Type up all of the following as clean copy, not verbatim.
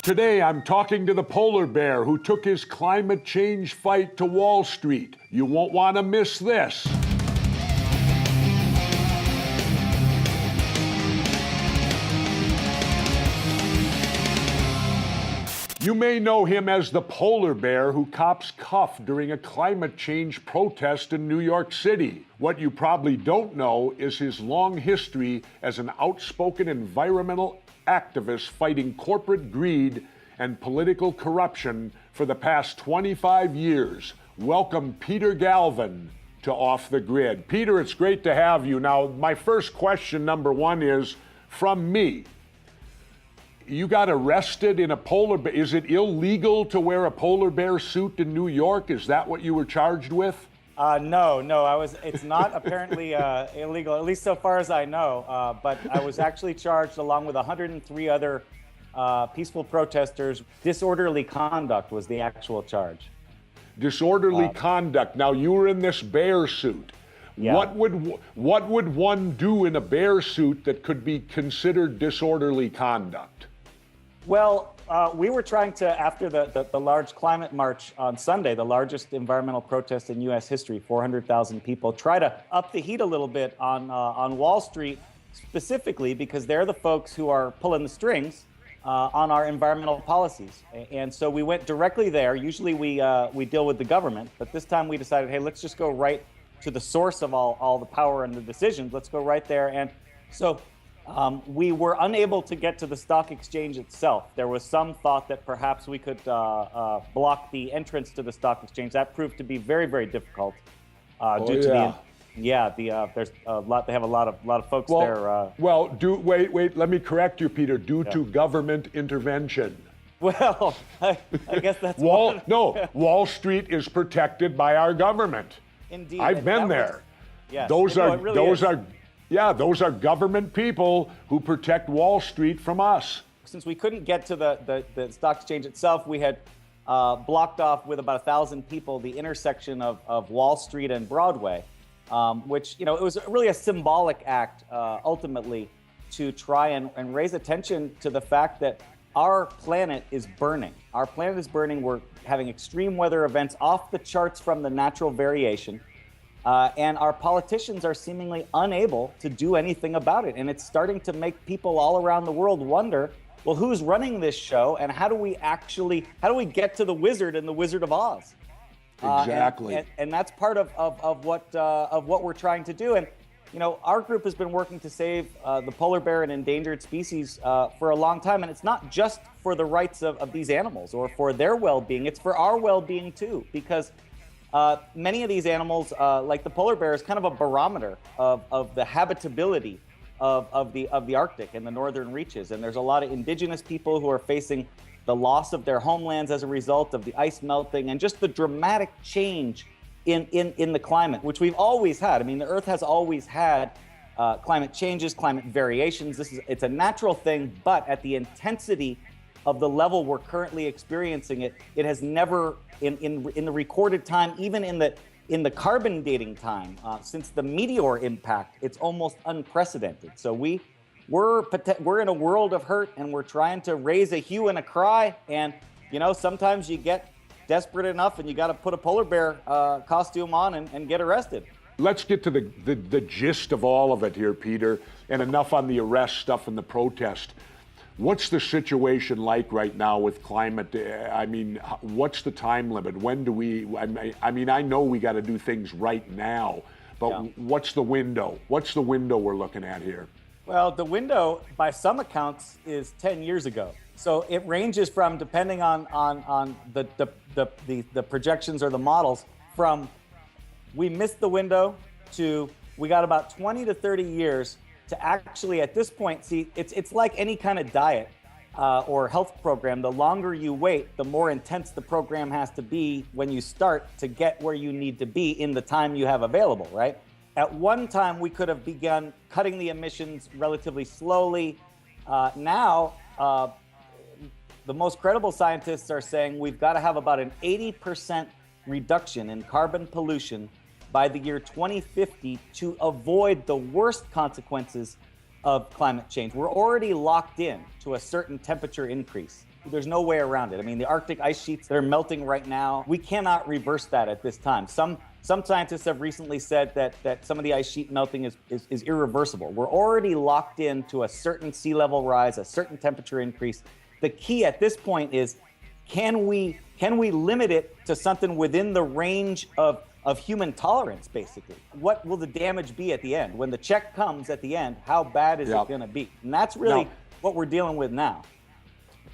Today, I'm talking to the polar bear who took his climate change fight to Wall Street. You won't want to miss this. You may know him as the polar bear who cops cuff during a climate change protest in New York City. What you probably don't know is his long history as an outspoken environmental activist fighting corporate greed and political corruption for the past 25 years. Welcome, Peter Galvin, to Off the Grid. Peter, it's great to have you. Now, my first question, number one, is from me. You got arrested in a polar bear. Is it illegal to wear a polar bear suit in New York? Is that what you were charged with? No. It's not apparently illegal, at least so far as I know. But I was actually charged along with 103 other peaceful protesters. Disorderly conduct was the actual charge. Disorderly conduct. Now, you were in this bear suit. Yeah. What would one do in a bear suit that could be considered disorderly conduct? Well, we were trying to, after the large climate march on Sunday, the largest environmental protest in U.S. history, 400,000 people, try to up the heat a little bit on Wall Street, specifically because they're the folks who are pulling the strings on our environmental policies. And so we went directly there. Usually we deal with the government, but this time we decided, hey, let's just go right to the source of all the power and the decisions. Let's go right there. And so we were unable to get to the stock exchange itself. There was some thought that perhaps we could block the entrance to the stock exchange. That proved to be very, very difficult due to there's a lot. They have a lot of folks there. Wait. Let me correct you, Peter. Due to government intervention. Well, I guess that's Wall Street is protected by our government. Indeed, I've been there. Yes, those are government people who protect Wall Street from us. Since we couldn't get to the stock exchange itself, we had blocked off with about 1,000 people the intersection of Wall Street and Broadway, which, it was really a symbolic act ultimately to try and raise attention to the fact that our planet is burning. Our planet is burning. We're having extreme weather events off the charts from the natural variation. And our politicians are seemingly unable to do anything about it. And it's starting to make people all around the world wonder, well, who's running this show? And how do we get to the wizard and the Wizard of Oz? Exactly. And that's part of what we're trying to do. And, our group has been working to save the polar bear and endangered species for a long time. And it's not just for the rights of these animals or for their well-being. It's for our well-being, too, because many of these animals, like the polar bear, is kind of a barometer of the habitability of the Arctic and the northern reaches. And there's a lot of indigenous people who are facing the loss of their homelands as a result of the ice melting and just the dramatic change in the climate, which we've always had. I mean, the Earth has always had climate changes, climate variations. It's a natural thing, but at the intensity of the level we're currently experiencing it has never, in the recorded time, even in the carbon dating time, since the meteor impact, it's almost unprecedented. So we're in a world of hurt, and we're trying to raise a hue and a cry. And sometimes you get desperate enough, and you got to put a polar bear costume on and get arrested. Let's get to the gist of all of it here, Peter, and enough on the arrest stuff and the protest. What's the situation like right now with climate? I mean, what's the time limit? When do we, I know we got to do things right now, but what's the window? What's the window we're looking at here? Well, the window, by some accounts, is 10 years ago. So it ranges from, depending on the projections or the models, from we missed the window to we got about 20 to 30 years to actually, at this point, see, it's like any kind of diet or health program. The longer you wait, the more intense the program has to be when you start to get where you need to be in the time you have available, right? At one time, we could have begun cutting the emissions relatively slowly. Now, the most credible scientists are saying we've got to have about an 80% reduction in carbon pollution by the year 2050 to avoid the worst consequences of climate change. We're already locked in to a certain temperature increase. There's no way around it. I mean, the Arctic ice sheets that are melting right now, we cannot reverse that at this time. Some scientists have recently said that some of the ice sheet melting is irreversible. We're already locked into a certain sea level rise, a certain temperature increase. The key at this point is, can we limit it to something within the range of human tolerance, basically? What will the damage be at the end? When the check comes at the end, how bad is it going to be? And that's really what we're dealing with now.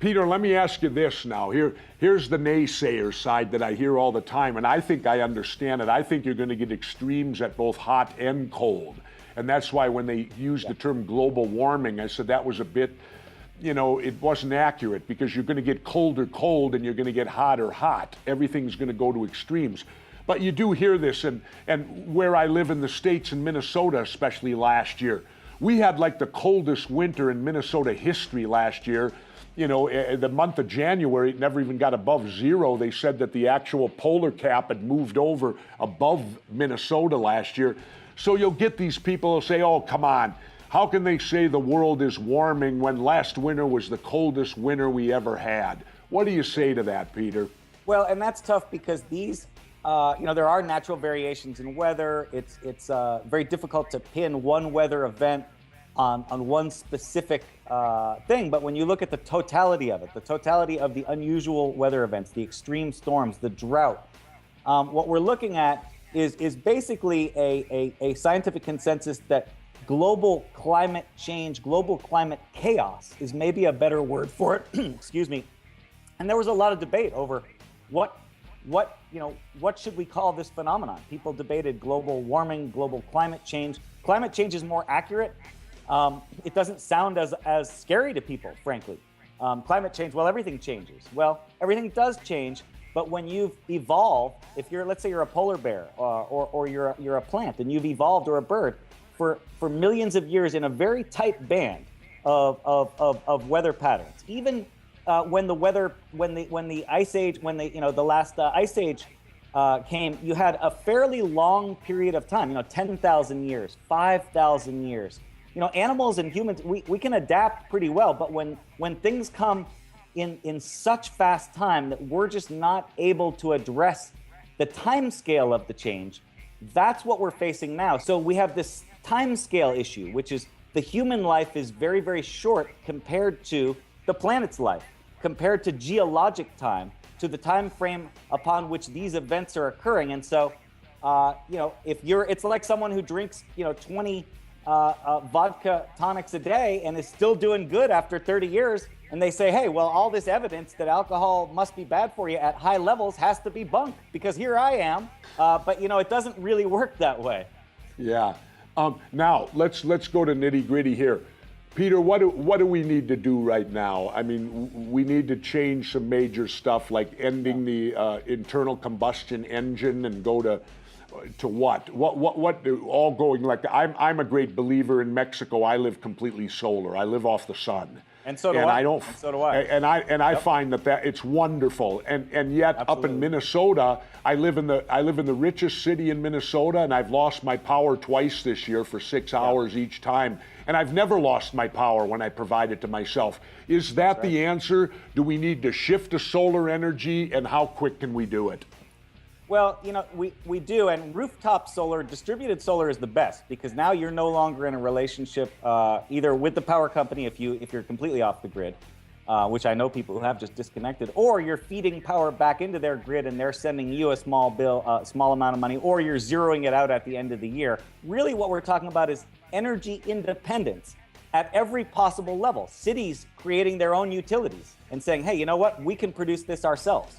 Peter, let me ask you this now. Here's the naysayer side that I hear all the time, and I think I understand it. I think you're going to get extremes at both hot and cold. And that's why when they used the term global warming, I said that was a bit, it wasn't accurate, because you're going to get colder cold and you're going to get hotter hot. Everything's going to go to extremes. But you do hear this, and where I live in the States, in Minnesota, especially last year, we had like the coldest winter in Minnesota history last year. The month of January, it never even got above zero. They said that the actual polar cap had moved over above Minnesota last year. So you'll get these people who say, oh, come on. How can they say the world is warming when last winter was the coldest winter we ever had? What do you say to that, Peter? Well, and that's tough because these, there are natural variations in weather. It's very difficult to pin one weather event on one specific thing. But when you look at the totality of it, the totality of the unusual weather events, the extreme storms, the drought, what we're looking at is basically a scientific consensus that global climate change, global climate chaos is maybe a better word for it. Excuse me. And there was a lot of debate over what should we call this phenomenon? People debated global warming, global climate change. Climate change is more accurate. It doesn't sound as scary to people, frankly. Climate change, well, everything changes. Well, everything does change, but when you've evolved, let's say you're a polar bear or you're a plant and you've evolved, or a bird, for millions of years in a very tight band of weather patterns. Even when the last ice age came, you had a fairly long period of time, 10,000 years, 5,000 years. Animals and humans, we can adapt pretty well, but when things come in such fast time that we're just not able to address the time scale of the change, that's what we're facing now. So we have this time scale issue, which is the human life is very, very short compared to the planet's life, compared to geologic time, to the time frame upon which these events are occurring. And so, it's like someone who drinks, 20 vodka tonics a day and is still doing good after 30 years. And they say, hey, well, all this evidence that alcohol must be bad for you at high levels has to be bunk, because here I am. But it doesn't really work that way. Yeah. Now let's go to nitty gritty here. Peter, what do we need to do right now? I mean, we need to change some major stuff, like ending the internal combustion engine and go to what? What all going like that? I'm a great believer in Mexico. I live completely solar. I live off the sun. And so do I. And so do I. And I find that it's wonderful. And yet Absolutely. Up in Minnesota, I live in the richest city in Minnesota, and I've lost my power twice this year for 6 hours each time. And I've never lost my power when I provide it to myself. Is that the answer? Do we need to shift to solar energy, and how quick can we do it? Well, we do, and rooftop solar, distributed solar is the best, because now you're no longer in a relationship either with the power company if you're completely off the grid, which I know people who have just disconnected, or you're feeding power back into their grid and they're sending you a small amount of money, or you're zeroing it out at the end of the year. Really what we're talking about is energy independence at every possible level. Cities creating their own utilities and saying, hey, you know what? We can produce this ourselves,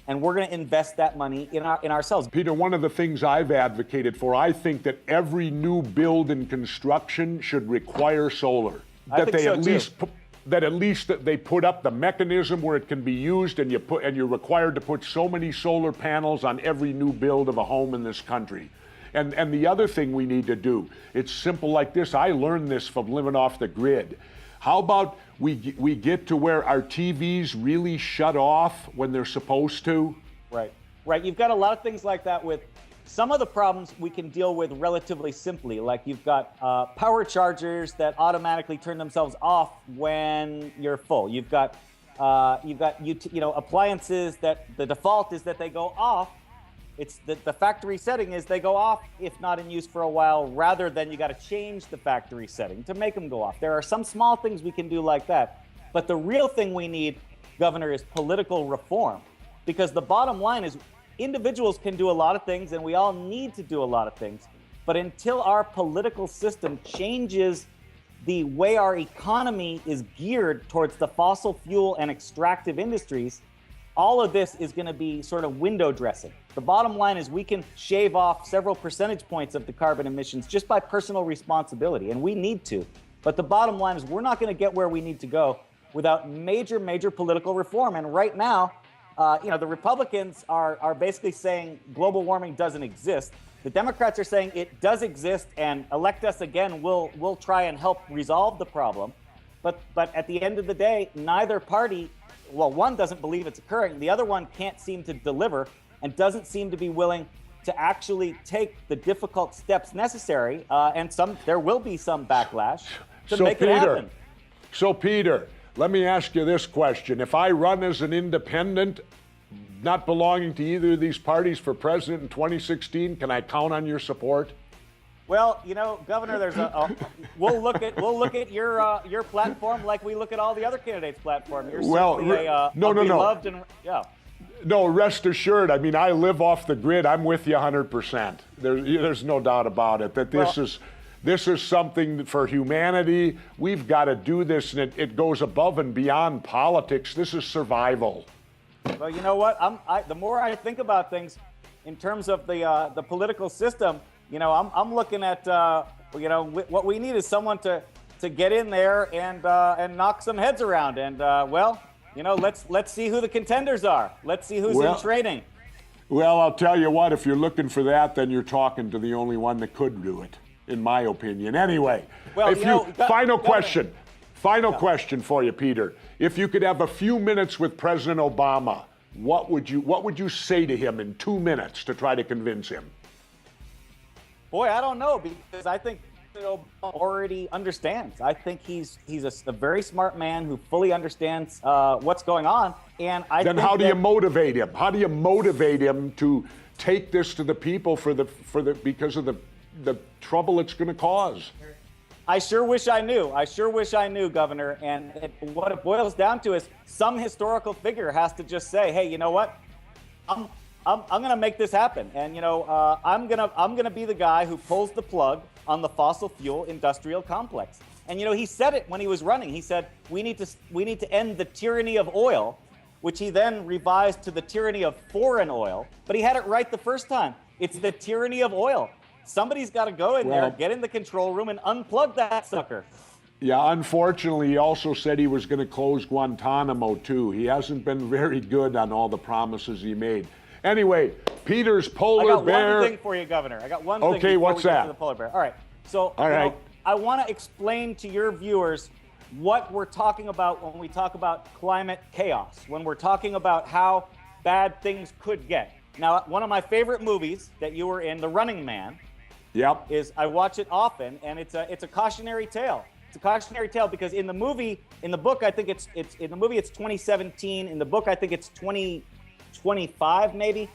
and we're going to invest that money in ourselves. Peter, one of the things I've advocated for, I think that every new build and construction should require solar. That at least they put up the mechanism where it can be used, and you're required to put so many solar panels on every new build of a home in this country. And the other thing we need to do, it's simple like this. I learned this from living off the grid. How about we get to where our TVs really shut off when they're supposed to? Right. You've got a lot of things like that with some of the problems we can deal with relatively simply. Like you've got power chargers that automatically turn themselves off when you're full. You've got appliances that the default is that they go off. It's the factory setting is they go off if not in use for a while, rather than you got to change the factory setting to make them go off. There are some small things we can do like that. But the real thing we need, Governor, is political reform. Because the bottom line is individuals can do a lot of things and we all need to do a lot of things. But until our political system changes the way our economy is geared towards the fossil fuel and extractive industries, all of this is going to be sort of window dressing. The bottom line is we can shave off several percentage points of the carbon emissions just by personal responsibility, and we need to. But the bottom line is we're not going to get where we need to go without major political reform. And right now, the Republicans are basically saying global warming doesn't exist. The Democrats are saying it does exist, and elect us again, we'll try and help resolve the problem. But at the end of the day, neither party, well, one doesn't believe it's occurring. The other one can't seem to deliver and doesn't seem to be willing to actually take the difficult steps necessary. And there will be some backlash to make it happen. So, Peter, let me ask you this question. If I run as an independent, not belonging to either of these parties for president in 2016, can I count on your support? Well, Governor, we'll look at your platform like we look at all the other candidates' platform. You're certainly beloved. No, rest assured. I mean, I live off the grid. I'm with you 100%. There's no doubt about it that this is something for humanity. We've got to do this, and it goes above and beyond politics. This is survival. Well, you know what? The more I think about things in terms of the political system, I'm looking at what we need is someone to get in there and knock some heads around, and let's see who the contenders are. Let's see who's in training. Well, I'll tell you what. If you're looking for that, then you're talking to the only one that could do it, in my opinion. Anyway, final question for you, Peter. If you could have a few minutes with President Obama, what would you say to him in 2 minutes to try to convince him? Boy, I don't know, because I think Obama already understands. I think he's a very smart man who fully understands what's going on. And how do you motivate him? How do you motivate him to take this to the people because of the trouble it's going to cause? I sure wish I knew, Governor. And what it boils down to is some historical figure has to just say, hey, you know what? I'm going to make this happen. And, I'm going to be the guy who pulls the plug on the fossil fuel industrial complex. And, he said it when he was running. He said, we need to end the tyranny of oil, which he then revised to the tyranny of foreign oil. But he had it right the first time. It's the tyranny of oil. Somebody's got to go in there, get in the control room, and unplug that sucker. Yeah, unfortunately, he also said he was going to close Guantanamo, too. He hasn't been very good on all the promises he made. Anyway, Peter's polar bear. I got one thing for you, Governor. I got one thing. Okay, what's that? To the polar bear. All right. So, I want to explain to your viewers what we're talking about when we talk about climate chaos, when we're talking about how bad things could get. Now, one of my favorite movies that you were in, The Running Man, is I watch it often, and it's a cautionary tale. It's a cautionary tale because in the book, I think it's 2017. In the book, I think it's 2025, maybe.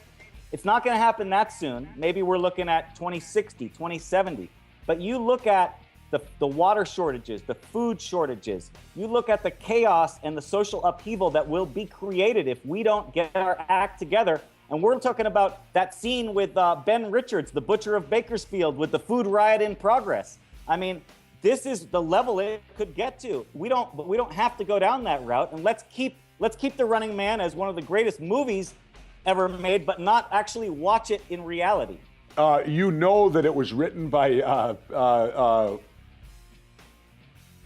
It's not going to happen that soon. Maybe we're looking at 2060, 2070. But you look at the water shortages, the food shortages. You look at the chaos and the social upheaval that will be created if we don't get our act together. And we're talking about that scene with Ben Richards, the butcher of Bakersfield, with the food riot in progress. I mean, this is the level it could get to. We don't have to go down that route. And let's keep The Running Man as one of the greatest movies ever made, but not actually watch it in reality. You know that it was written by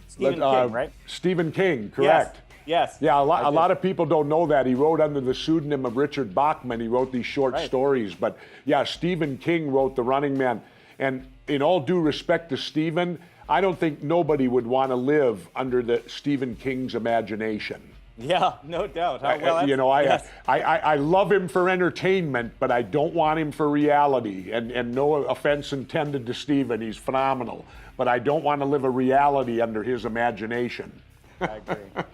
Stephen King, right? Stephen King, correct? Yes. Yeah, a lot of people don't know that. He wrote under the pseudonym of Richard Bachman. He wrote these short stories. But yeah, Stephen King wrote The Running Man. And in all due respect to Stephen, I don't think nobody would want to live under the Stephen King's imagination. Yeah, no doubt. Well, yes. I love him for entertainment, but I don't want him for reality. And no offense intended to Stephen, he's phenomenal. But I don't want to live a reality under his imagination. I agree.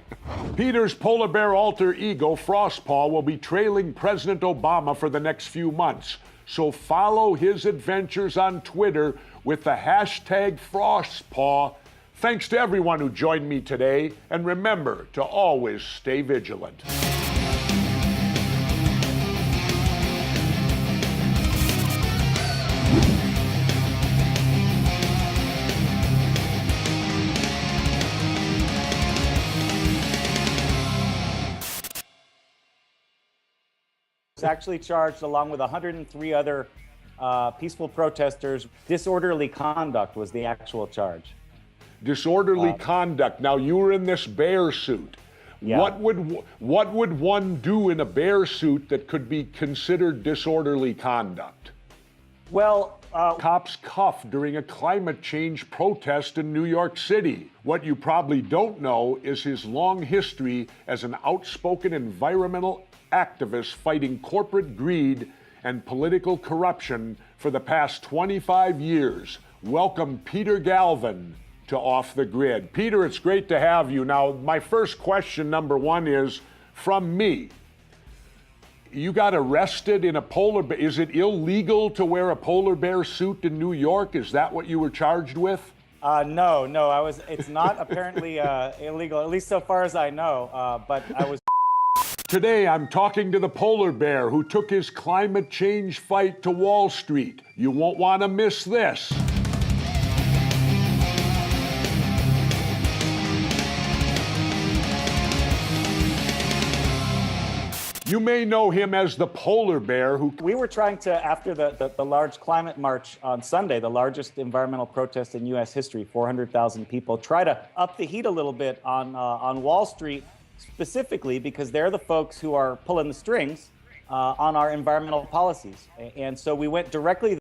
Peter's polar bear alter ego, Frostpaw, will be trailing President Obama for the next few months. So follow his adventures on Twitter with the hashtag Frostpaw. Thanks to everyone who joined me today, and remember to always stay vigilant. Was actually charged along with 103 other peaceful protesters. Disorderly conduct was the actual charge. Disorderly conduct. Now, you were in this bear suit. Yeah. What would one do in a bear suit that could be considered disorderly conduct? Well, Cops cuffed during a climate change protest in New York City. What you probably don't know is his long history as an outspoken environmental activist fighting corporate greed and political corruption for the past 25 years. Welcome, Peter Galvin, to Off the Grid. Peter, it's great to have you. Now, my first question, number one, is from me. You got arrested in a polar bear. Is it illegal to wear a polar bear suit in New York? Is that what you were charged with? No. It's not apparently illegal, at least so far as I know. But I was. Today, I'm talking to the polar bear who took his climate change fight to Wall Street. You won't want to miss this. You may know him as the polar bear who... We were trying to, after the large climate march on Sunday, the largest environmental protest in U.S. history, 400,000 people, try to up the heat a little bit on Wall Street, specifically because they're the folks who are pulling the strings on our environmental policies. And so we went directly